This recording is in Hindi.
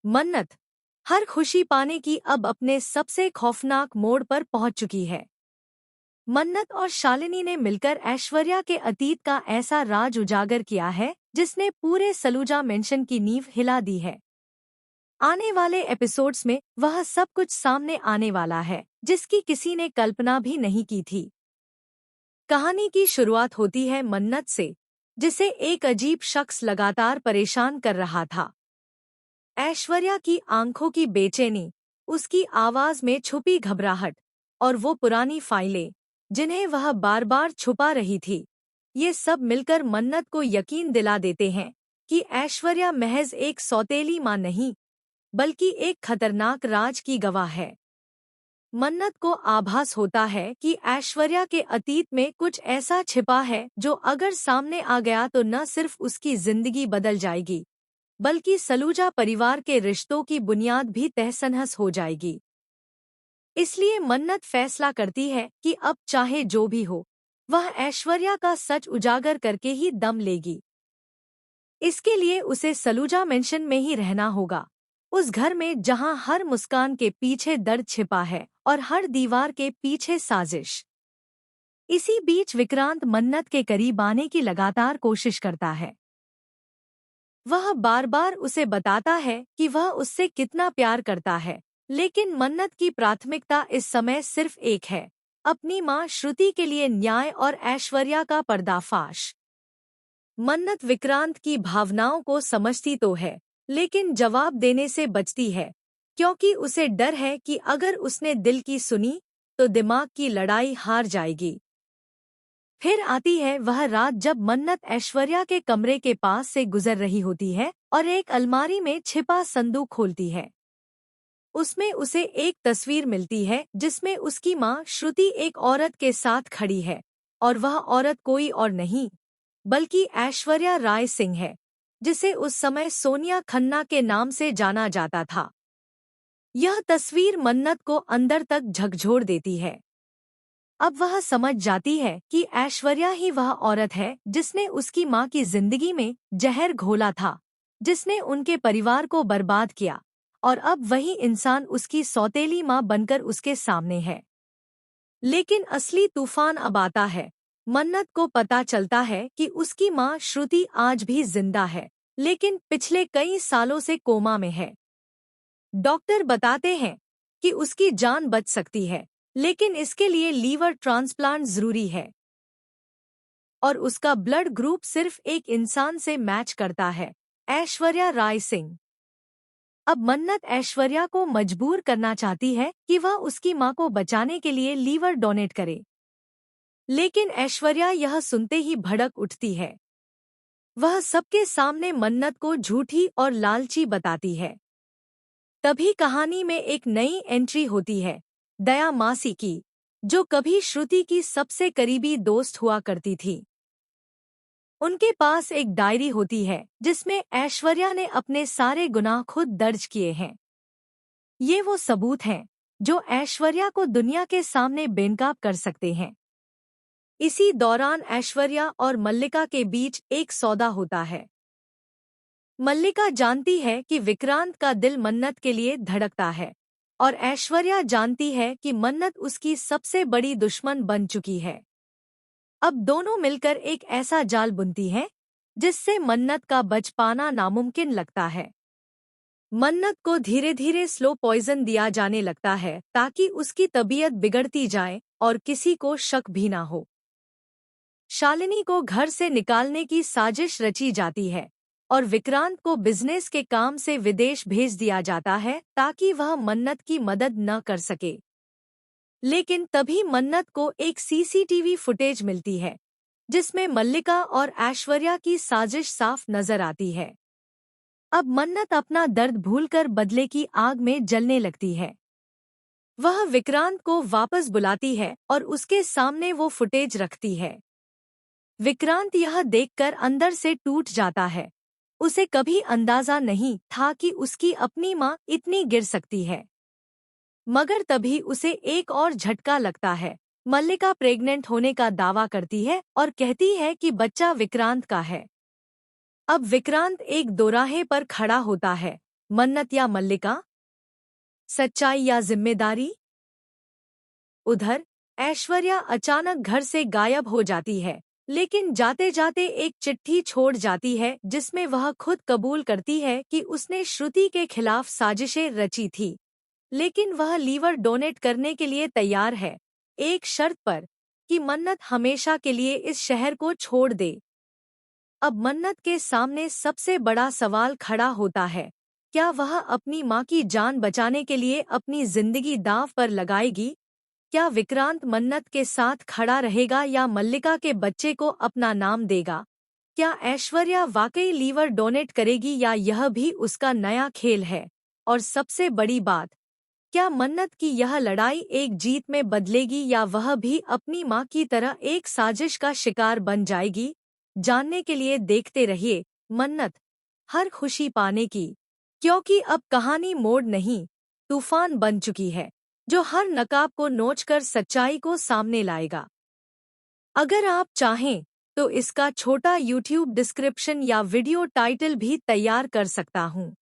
मन्नत हर खुशी पाने की अब अपने सबसे खौफनाक मोड़ पर पहुंच चुकी है। मन्नत और शालिनी ने मिलकर ऐश्वर्या के अतीत का ऐसा राज उजागर किया है जिसने पूरे सलूजा मेंशन की नींव हिला दी है। आने वाले एपिसोड्स में वह सब कुछ सामने आने वाला है जिसकी किसी ने कल्पना भी नहीं की थी। कहानी की शुरुआत होती है मन्नत से, जिसे एक अजीब शख्स लगातार परेशान कर रहा था। ऐश्वर्या की आंखों की बेचैनी, उसकी आवाज में छुपी घबराहट और वो पुरानी फाइलें जिन्हें वह बार बार छुपा रही थी, ये सब मिलकर मन्नत को यकीन दिला देते हैं कि ऐश्वर्या महज एक सौतेली मां नहीं बल्कि एक खतरनाक राज की गवाह है। मन्नत को आभास होता है कि ऐश्वर्या के अतीत में कुछ ऐसा छिपा है जो अगर सामने आ गया तो न सिर्फ उसकी जिंदगी बदल जाएगी बल्कि सलूजा परिवार के रिश्तों की बुनियाद भी तहस-नहस हो जाएगी। इसलिए मन्नत फैसला करती है कि अब चाहे जो भी हो, वह ऐश्वर्या का सच उजागर करके ही दम लेगी। इसके लिए उसे सलूजा मेंशन में ही रहना होगा, उस घर में जहां हर मुस्कान के पीछे दर्द छिपा है और हर दीवार के पीछे साजिश। इसी बीच विक्रांत मन्नत के करीब आने की लगातार कोशिश करता है। वह बार बार उसे बताता है कि वह उससे कितना प्यार करता है, लेकिन मन्नत की प्राथमिकता इस समय सिर्फ एक है, अपनी मां श्रुति के लिए न्याय और ऐश्वर्या का पर्दाफाश। मन्नत विक्रांत की भावनाओं को समझती तो है, लेकिन जवाब देने से बचती है, क्योंकि उसे डर है कि अगर उसने दिल की सुनी तो दिमाग की लड़ाई हार जाएगी। फिर आती है वह रात जब मन्नत ऐश्वर्या के कमरे के पास से गुजर रही होती है और एक अलमारी में छिपा संदूक खोलती है। उसमें उसे एक तस्वीर मिलती है जिसमें उसकी मां श्रुति एक औरत के साथ खड़ी है, और वह औरत कोई और नहीं बल्कि ऐश्वर्या राय सिंह है, जिसे उस समय सोनिया खन्ना के नाम से जाना जाता था। यह तस्वीर मन्नत को अंदर तक झकझोर देती है। अब वह समझ जाती है कि ऐश्वर्या ही वह औरत है जिसने उसकी मां की जिंदगी में जहर घोला था, जिसने उनके परिवार को बर्बाद किया, और अब वही इंसान उसकी सौतेली मां बनकर उसके सामने है। लेकिन असली तूफान अब आता है। मन्नत को पता चलता है कि उसकी मां श्रुति आज भी जिंदा है, लेकिन पिछले कई सालों से कोमा में है। डॉक्टर बताते हैं कि उसकी जान बच सकती है, लेकिन इसके लिए लीवर ट्रांसप्लांट जरूरी है, और उसका ब्लड ग्रुप सिर्फ एक इंसान से मैच करता है, ऐश्वर्या राय सिंह। अब मन्नत ऐश्वर्या को मजबूर करना चाहती है कि वह उसकी मां को बचाने के लिए लीवर डोनेट करे, लेकिन ऐश्वर्या यह सुनते ही भड़क उठती है। वह सबके सामने मन्नत को झूठी और लालची बताती है। तभी कहानी में एक नई एंट्री होती है, दया मासी की, जो कभी श्रुति की सबसे करीबी दोस्त हुआ करती थी। उनके पास एक डायरी होती है जिसमें ऐश्वर्या ने अपने सारे गुनाह खुद दर्ज किए हैं। ये वो सबूत हैं जो ऐश्वर्या को दुनिया के सामने बेनकाब कर सकते हैं। इसी दौरान ऐश्वर्या और मल्लिका के बीच एक सौदा होता है। मल्लिका जानती है कि विक्रांत का दिल मन्नत के लिए धड़कता है, और ऐश्वर्या जानती है कि मन्नत उसकी सबसे बड़ी दुश्मन बन चुकी है। अब दोनों मिलकर एक ऐसा जाल बुनती हैं जिससे मन्नत का बच पाना नामुमकिन लगता है। मन्नत को धीरे धीरे स्लो पॉइजन दिया जाने लगता है ताकि उसकी तबीयत बिगड़ती जाए और किसी को शक भी ना हो। शालिनी को घर से निकालने की साजिश रची जाती है और विक्रांत को बिजनेस के काम से विदेश भेज दिया जाता है ताकि वह मन्नत की मदद न कर सके। लेकिन तभी मन्नत को एक सीसीटीवी फुटेज मिलती है जिसमें मल्लिका और ऐश्वर्या की साजिश साफ नजर आती है। अब मन्नत अपना दर्द भूलकर बदले की आग में जलने लगती है। वह विक्रांत को वापस बुलाती है और उसके सामने वो फुटेज रखती है। विक्रांत यह देखकर अंदर से टूट जाता है। उसे कभी अंदाजा नहीं था कि उसकी अपनी मां इतनी गिर सकती है। मगर तभी उसे एक और झटका लगता है। मल्लिका प्रेग्नेंट होने का दावा करती है और कहती है कि बच्चा विक्रांत का है। अब विक्रांत एक दोराहे पर खड़ा होता है मन्नत या मल्लिका, सच्चाई या जिम्मेदारी। उधर ऐश्वर्या अचानक घर से गायब हो जाती है, लेकिन जाते जाते एक चिट्ठी छोड़ जाती है जिसमें वह खुद कबूल करती है कि उसने श्रुति के खिलाफ साजिशें रची थी। लेकिन वह लीवर डोनेट करने के लिए तैयार है, एक शर्त पर कि मन्नत हमेशा के लिए इस शहर को छोड़ दे। अब मन्नत के सामने सबसे बड़ा सवाल खड़ा होता है, क्या वह अपनी माँ की जान बचाने के लिए अपनी जिंदगी दांव पर लगाएगी? क्या विक्रांत मन्नत के साथ खड़ा रहेगा या मल्लिका के बच्चे को अपना नाम देगा? क्या ऐश्वर्या वाकई लीवर डोनेट करेगी या यह भी उसका नया खेल है? और सबसे बड़ी बात, क्या मन्नत की यह लड़ाई एक जीत में बदलेगी या वह भी अपनी मां की तरह एक साजिश का शिकार बन जाएगी? जानने के लिए देखते रहिए मन्नत, हर खुशी पाने की, क्योंकि अब कहानी मोड़ नहीं, तूफान बन चुकी है, जो हर नकाब को नोचकर सच्चाई को सामने लाएगा। अगर आप चाहें तो इसका छोटा YouTube डिस्क्रिप्शन या वीडियो टाइटल भी तैयार कर सकता हूँ।